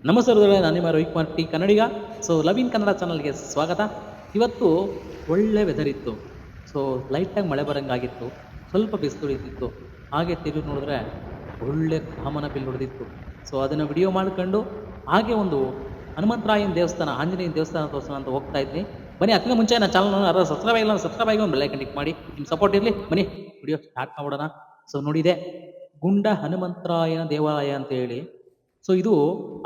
ನಮಸ್ಕಾರದೊಳಗೆ ನಾನು ನಿಮ್ಮ Ravikumar T Kannadiga. So love in Kannada ಚಾನಲ್ಗೆ ಸ್ವಾಗತ. ಇವತ್ತು ಒಳ್ಳೆ ವೆದರ್ ಇತ್ತು. ಸೊ ಲೈಟಾಗಿ ಮಳೆ ಬರಂಗಾಗಿತ್ತು. ಸ್ವಲ್ಪ ಬಿಸಿಲು ಹಾಗೆ ತಿರುಗಿ ನೋಡಿದ್ರೆ ಒಳ್ಳೆ ಕಾಮನ ಬಿಲ್ಲು ಹೊಡೆದಿತ್ತು. ಸೊ ಅದನ್ನು ವಿಡಿಯೋ ಮಾಡ್ಕೊಂಡು ಹಾಗೆ ಒಂದು ಹನುಮಂತರಾಯನ ದೇವಸ್ಥಾನ, ಆಂಜನೇಯನ ದೇವಸ್ಥಾನ ತೋರಿಸೋಣ ಅಂತ ಹೋಗ್ತಾ ಇದ್ವಿ. ಬನ್ನಿ, ಅದಕ್ಕಿಂತ ಮುಂಚೆ ನನ್ನ ಚಾನಲ್ ಯಾರು ಸಬ್ಸ್ಕ್ರೈಬ್ ಆಗಿ ಒಂದು ಬೆಲ್ ಐಕನ್ ಕ್ಲಿಕ್ ಮಾಡಿ ನಿಮ್ಮ ಸಪೋರ್ಟ್ ಇರಲಿ. ಬನ್ನಿ ವಿಡಿಯೋ ಸ್ಟಾರ್ಟ್ ಮಾಡೋಣ. ಸೊ ನೋಡಿದೆ ಗುಂಡ ಹನುಮಂತರಾಯನ ದೇವಾಲಯ ಅಂತ ಹೇಳಿ. ಸೊ ಇದು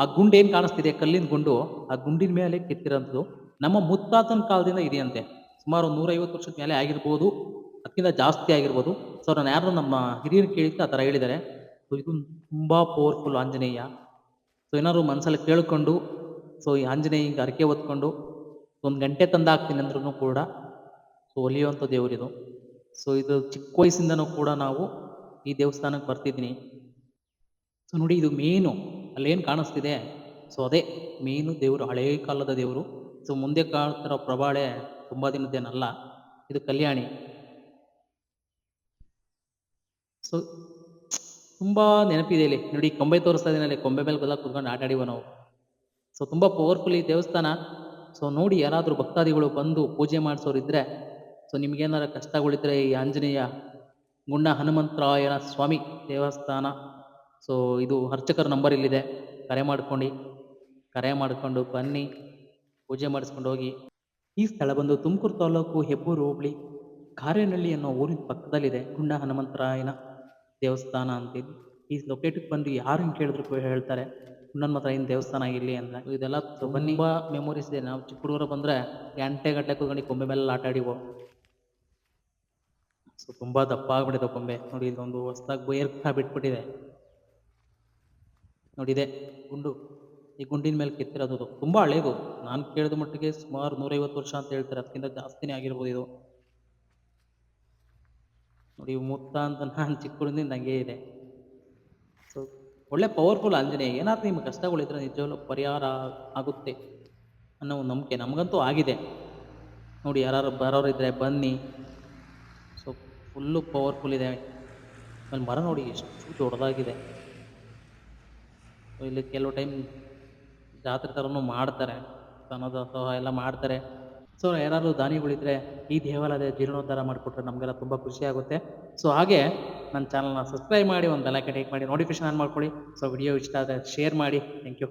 ಆ ಗುಂಡು ಏನು ಕಾಣಿಸ್ತಿದೆ, ಕಲ್ಲಿನ ಗುಂಡು, ಆ ಗುಂಡಿನ ಮೇಲೆ ಕೆತ್ತಿರೋಂಥದ್ದು ನಮ್ಮ ಮುತ್ತಾತನ ಕಾಲದಿಂದ ಇದೆಯಂತೆ. ಸುಮಾರು 150 ವರ್ಷದ ಮೇಲೆ ಆಗಿರ್ಬೋದು, ಅದಕ್ಕಿಂತ ಜಾಸ್ತಿ ಆಗಿರ್ಬೋದು. ಸೊ ನಾನು ಯಾರು ನಮ್ಮ ಹಿರಿಯರು ಕೇಳಿದ್ದು ಆ ಥರ ಹೇಳಿದ್ದಾರೆ. ಸೊ ಇದು ತುಂಬ ಪವರ್ಫುಲ್ ಆಂಜನೇಯ. ಸೊ ಏನಾದ್ರು ಮನಸ್ಸಲ್ಲಿ ಕೇಳಿಕೊಂಡು, ಸೊ ಈ ಆಂಜನೇಯಂಗೆ ಹರಕೆ ಹೊತ್ಕೊಂಡು 1 ಗಂಟೆ ತಂದಾಕ್ತೀನಿ ಅಂದ್ರೂ ಕೂಡ ಸೊ ಒಲಿಯುವಂಥ ದೇವರಿದು. ಸೊ ಇದು ಚಿಕ್ಕ ವಯಸ್ಸಿಂದನೂ ಕೂಡ ನಾವು ಈ ದೇವಸ್ಥಾನಕ್ಕೆ ಬರ್ತಿದ್ದೀನಿ. ಸೊ ನೋಡಿ, ಇದು ಮೇನು ಅಲ್ಲೇನು ಕಾಣಿಸ್ತಿದೆ, ಸೊ ಅದೇ ಮೇನು ದೇವರು, ಹಳೇ ಕಾಲದ ದೇವರು. ಸೊ ಮುಂದೆ ಕಾಣ್ತಿರೋ ಪ್ರಭಾಳೆ ತುಂಬ ದಿನದ್ದೇನಲ್ಲ, ಇದು ಕಲ್ಯಾಣಿ. ಸೊ ತುಂಬ ನೆನಪಿದೆ ಇಲ್ಲಿ ನೋಡಿ, ಕೊಂಬೆ ತೋರಿಸ್ತಾ ಇದೀನಲ್ಲಿ, ಕೊಂಬೆ ಮೇಲೆ ಎಲ್ಲ ಕುತ್ಕೊಂಡು ಆಟ ಆಡಿವ ನಾವು. ಸೊ ತುಂಬ ಪವರ್ಫುಲ್ ಈ ದೇವಸ್ಥಾನ. ಸೊ ನೋಡಿ, ಯಾರಾದರೂ ಭಕ್ತಾದಿಗಳು ಬಂದು ಪೂಜೆ ಮಾಡಿಸೋರಿದ್ರೆ, ಸೊ ನಿಮ್ಗೇನಾರ ಕಷ್ಟಗಳಿದ್ರೆ ಈ ಆಂಜನೇಯ ಗುಂಡ ಹನುಮಂತರಾಯನ ಸ್ವಾಮಿ ದೇವಸ್ಥಾನ, ಸೊ ಇದು ಅರ್ಚಕರ ನಂಬರ್ ಇಲ್ಲಿದೆ, ಕರೆ ಮಾಡಿಕೊಂಡು ಬನ್ನಿ, ಪೂಜೆ ಮಾಡಿಸ್ಕೊಂಡು ಹೋಗಿ. ಈ ಸ್ಥಳ ಬಂದು ತುಮಕೂರು ತಾಲೂಕು ಹೆಬ್ಬೂರು ಹೋಬಳಿ ಕಾರೇನಹಳ್ಳಿ ಅನ್ನೋ ಊರಿನ ಪಕ್ಕದಲ್ಲಿದೆ ಗುಂಡ ಹನುಮಂತರಾಯನ ದೇವಸ್ಥಾನ ಅಂತೇಳಿ. ಈ ಲೊಕೇಟಿಗೆ ಬಂದು ಯಾರನ್ನು ಕೇಳಿದ್ರು ಕೂಡ ಹೇಳ್ತಾರೆ ಹನುಮಂತರಾಯನ ದೇವಸ್ಥಾನ ಇಲ್ಲಿ ಅಂತ. ಇದೆಲ್ಲ ತುಂಬ ಮೆಮೊರೀಸ್ ಇದೆ. ನಾವು ಚಿಕ್ಕ ಹುಡುಗರು ಬಂದರೆ ಗಂಟೆ ಕೂತ್ಕೊಂಡು ಕೊಂಬೆ ಮೇಲೆ ಆಟ ಆಡಿವೋ. ಸೊ ತುಂಬ ದಪ್ಪ ಆಗ್ಬಿಟ್ಟಿದೆ ಕೊಂಬೆ ನೋಡಿ. ಇಲ್ಲೊಂದು ಹೊಸ್ದಾಗಿ ಬೇರ್ಕ ಬಿಟ್ಬಿಟ್ಟಿದೆ ನೋಡಿದೆ ಗುಂಡು. ಈ ಗುಂಡಿನ ಮೇಲೆ ಕೆತ್ತಿರೋದು ತುಂಬ ಹಳೇದು. ನಾನು ಕೇಳಿದ ಮಟ್ಟಿಗೆ ಸುಮಾರು 150 ವರ್ಷ ಅಂತ ಹೇಳ್ತಾರೆ, ಅದಕ್ಕಿಂತ ಜಾಸ್ತಿನೇ ಆಗಿರ್ಬೋದು ಇದು. ನೋಡಿ, ಮುತ್ತ ಅಂತ ನಾನು ಚಿಕ್ಕೂರಿಂದ ಹಂಗೆ ಇದೆ. ಸೊ ಒಳ್ಳೆ ಪವರ್ಫುಲ್ ಆಂಜನೇಯ. ಏನಾದ್ರು ನಿಮ್ಮ ಕಷ್ಟಗಳಿದ್ರೆ ನಿಜವಾಗ್ಲೂ ಪರಿಹಾರ ಆಗುತ್ತೆ ಅನ್ನೋ ಒಂದು ನಂಬಿಕೆ ನಮಗಂತೂ ಆಗಿದೆ. ನೋಡಿ, ಯಾರು ಬರೋರಿದ್ರೆ ಬನ್ನಿ. ಸೊ ಫುಲ್ಲು ಪವರ್ಫುಲ್ ಇದೆ. ಆಮೇಲೆ ಮರ ನೋಡಿ ಎಷ್ಟು ದೊಡ್ಡದಾಗಿದೆ. ಇಲ್ಲಿ ಕೆಲವು ಟೈಮ್ ಜಾತ್ರೆ ಥರನೂ ಮಾಡ್ತಾರೆ, ಅನ್ನದಾಸೋಹ ಎಲ್ಲ ಮಾಡ್ತಾರೆ. ಸೊ ಯಾರಾದ್ರು ದಾನಿಗಳಿದ್ರೆ ಈ ದೇವಾಲಯದ ಜೀರ್ಣೋದ್ಧಾರ ಮಾಡಿಕೊಟ್ರೆ ನಮಗೆಲ್ಲ ತುಂಬ ಖುಷಿ ಆಗುತ್ತೆ. ಸೊ ಹಾಗೆ ನನ್ನ ಚಾನಲ್ನ ಸಬ್ಸ್ಕ್ರೈಬ್ ಮಾಡಿ, ಒಂದು ಬೆಲ್ ಐಕಾನ್ ಕ್ಲಿಕ್ ಮಾಡಿ, ನೋಟಿಫಿಕೇಶನ್ ಆನ್ ಮಾಡ್ಕೊಳ್ಳಿ. ಸೊ ವಿಡಿಯೋ ಇಷ್ಟ ಆದರೆ ಶೇರ್ ಮಾಡಿ. Thank you.